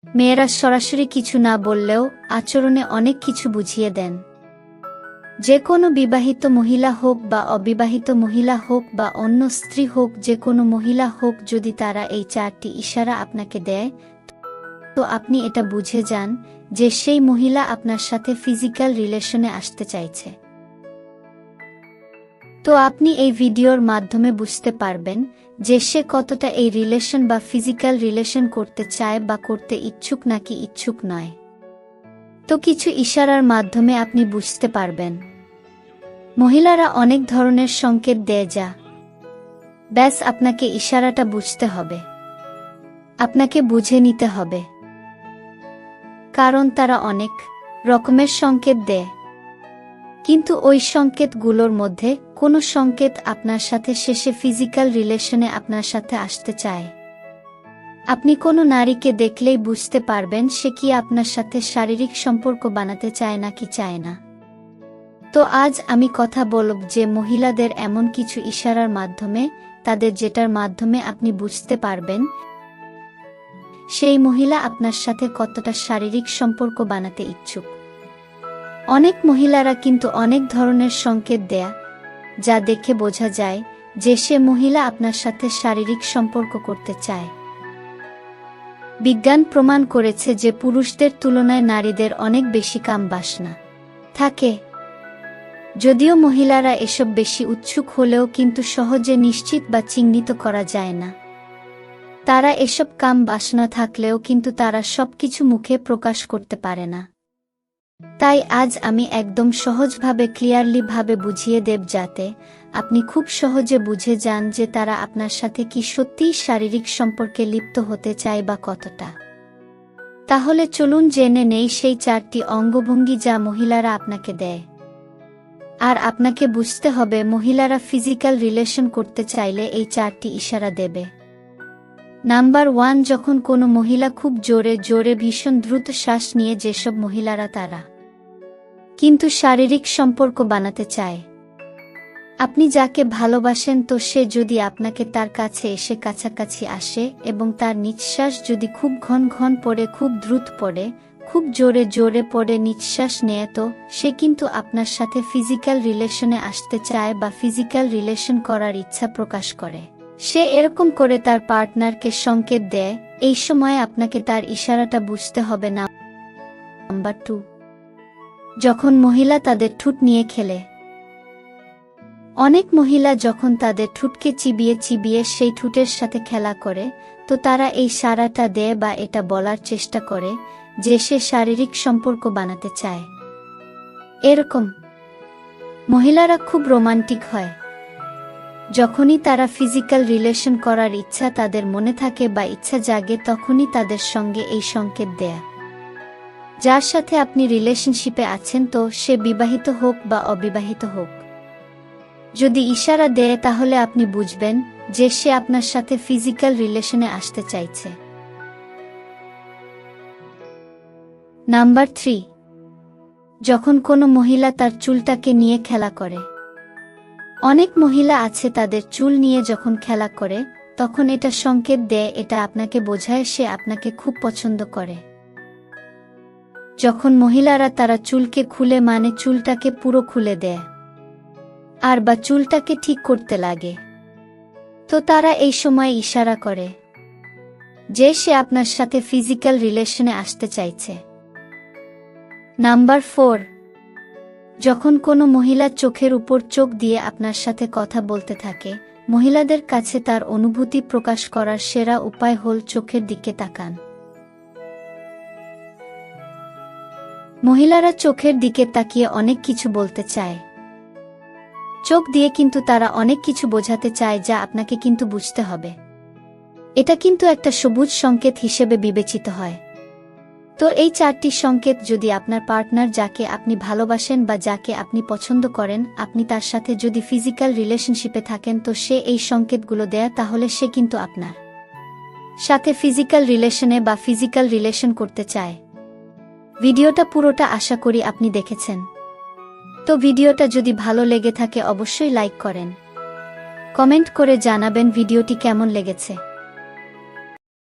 মেয়েরা সরাসরি কিছু না বললেও আচরণে অনেক কিছু বুঝিয়ে দেন। যে কোনো বিবাহিত মহিলা হোক বা অবিবাহিত মহিলা হোক বা অন্য স্ত্রী হোক, যে কোনো মহিলা হোক, যদি তারা এই 4টি ইশারা আপনাকে দেয় তো আপনি এটা বুঝে যান যে সেই মহিলা আপনার সাথে ফিজিক্যাল রিলেশনে আসতে চাইছে। তো আপনি এই ভিডিওর মাধ্যমে বুঝতে পারবেন যে সে কতটা এই রিলেশন বা ফিজিক্যাল রিলেশন করতে চায় বা করতে ইচ্ছুক নাকি ইচ্ছুক নয়। তো কিছু ইশারার মাধ্যমে আপনি বুঝতে পারবেন। মহিলারা অনেক ধরনের সংকেত দেয়, যা ব্যাস আপনাকে ইশারাটা বুঝতে হবে, আপনাকে বুঝে নিতে হবে, কারণ তারা অনেক রকমের সংকেত দেয়। কিন্তু ওই সংকেতগুলোর মধ্যে কোনো সংকেত আপনার সাথে শেষে ফিজিক্যাল রিলেশনে আপনার সাথে আসতে চায়। আপনি কোনো নারীকে দেখলেই বুঝতে পারবেন সে কি আপনার সাথে শারীরিক সম্পর্ক বানাতে চায় নাকি চায় না। তো আজ আমি কথা বলব যে মহিলাদের এমন কিছু ইশারার মাধ্যমে, তাদের যেটার মাধ্যমে আপনি বুঝতে পারবেন সেই মহিলা আপনার সাথে কতটা শারীরিক সম্পর্ক বানাতে ইচ্ছুক। অনেক মহিলারা কিন্তু অনেক ধরনের সংকেত দেয়া, যা দেখে বোঝা যায় যে সে মহিলা আপনার সাথে শারীরিক সম্পর্ক করতে চায়। বিজ্ঞান প্রমাণ করেছে যে পুরুষদের তুলনায় নারীদের অনেক বেশি কাম বাসনা থাকে। যদিও মহিলারা এসব বেশি উৎসুক হলেও কিন্তু সহজে নিশ্চিত বা চিহ্নিত করা যায় না। তারা এসব কাম বাসনা থাকলেও কিন্তু তারা সবকিছু মুখে প্রকাশ করতে পারে না। তাই আজ আমি একদম সহজভাবে ক্লিয়ারলি ভাবে বুঝিয়ে দেব যাতে আপনি খুব সহজে বুঝে যান যে তারা আপনার সাথে কি সত্যিই শারীরিক সম্পর্কে লিপ্ত হতে চায় বা কতটা। তাহলে চলুন জেনে নেই সেই 4টি অঙ্গভঙ্গি যা মহিলারা আপনাকে দেয়। আর আপনাকে বুঝতে হবে মহিলারা ফিজিক্যাল রিলেশন করতে চাইলে এই 4টি ইশারা দেবে। নাম্বার 1, যখন কোনো মহিলা খুব জোরে জোরে ভীষণ দ্রুত শ্বাস নিয়ে, যেসব মহিলারা তারা কিন্তু শারীরিক সম্পর্ক বানাতে চায়। আপনি যাকে ভালোবাসেন তো সে যদি আপনাকে তার কাছে এসে কাছাকাছি আসে এবং তার নিঃশ্বাস যদি খুব ঘন ঘন পড়ে, খুব দ্রুত পড়ে, খুব জোরে জোরে পড়ে নিঃশ্বাস নেয়, তো সে কিন্তু আপনার সাথে ফিজিক্যাল রিলেশনে আসতে চায় বা ফিজিক্যাল রিলেশন করার ইচ্ছা প্রকাশ করে। সে এরকম করে তার পার্টনারকে সংকেত দেয়। এই সময় আপনাকে তার ইশারাটা বুঝতে হবে না। নাম্বার 2, যখন মহিলা তাদের ঠোঁট নিয়ে খেলে। অনেক মহিলা যখন তাদের ঠোঁটকে চিবিয়ে চিবিয়ে সেই ঠোঁটের সাথে খেলা করে, তো তারা এই ইশারাটা দেয় বা এটা বলার চেষ্টা করে যে সে শারীরিক সম্পর্ক বানাতে চায়। এরকম মহিলারা খুব রোমান্টিক হয়। যখনই তারা ফিজিক্যাল রিলেশন করার ইচ্ছা তাদের মনে থাকে বা ইচ্ছা জাগে, তখনই তাদের সঙ্গে এই সংকেত দেয়া। যার সাথে আপনি রিলেশনশিপে আছেন, তো সে বিবাহিত হোক বা অবিবাহিত হোক, যদি ইশারা দেয় তাহলে আপনি বুঝবেন যে সে আপনার সাথে ফিজিক্যাল রিলেশনে আসতে চাইছে। নাম্বার 3, যখন কোনো মহিলা তার চুলটাকে নিয়ে খেলা করে। অনেক মহিলা আছে তাদের চুল নিয়ে যখন খেলা করে তখন এটা সংকেত দেয়, এটা আপনাকে বোঝায় সে আপনাকে খুব পছন্দ করে। যখন মহিলারা তারা চুলকে খুলে, মানে চুলটাকে পুরো খুলে দেয় আর বা চুলটাকে ঠিক করতে লাগে, তো তারা এই সময় ইশারা করে যে সে আপনার সাথে ফিজিক্যাল রিলেশনে আসতে চাইছে। নাম্বার 4, যখন কোনো মহিলা চোখের উপর চোখ দিয়ে আপনার সাথে কথা বলতে থাকে। মহিলাদের কাছে তার অনুভূতি প্রকাশ করার সেরা উপায় হল চোখের দিকে তাকান। মহিলারা চোখের দিকে তাকিয়ে অনেক কিছু বলতে চায়। চোখ দিয়ে কিন্তু তারা অনেক কিছু বোঝাতে চায়, যা আপনাকে কিন্তু বুঝতে হবে। এটা কিন্তু একটা সবুজ সংকেত হিসেবে বিবেচিত হয়। তো এই 4টি সংকেত যদি আপনার পার্টনার, যাকে আপনি ভালোবাসেন বা যাকে আপনি পছন্দ করেন, আপনি তার সাথে যদি ফিজিক্যাল রিলেশনশিপে থাকেন, তো সে এই সংকেতগুলো দেয়, তাহলে সে কিন্তু আপনার সাথে ফিজিক্যাল রিলেশনে বা ফিজিক্যাল রিলেশন করতে চায়। ভিডিওটা পুরোটা আশা করি আপনি দেখেছেন। তো ভিডিওটা যদি ভালো লেগে থাকে অবশ্যই লাইক করেন, কমেন্ট করে জানাবেন ভিডিওটি কেমন লেগেছে।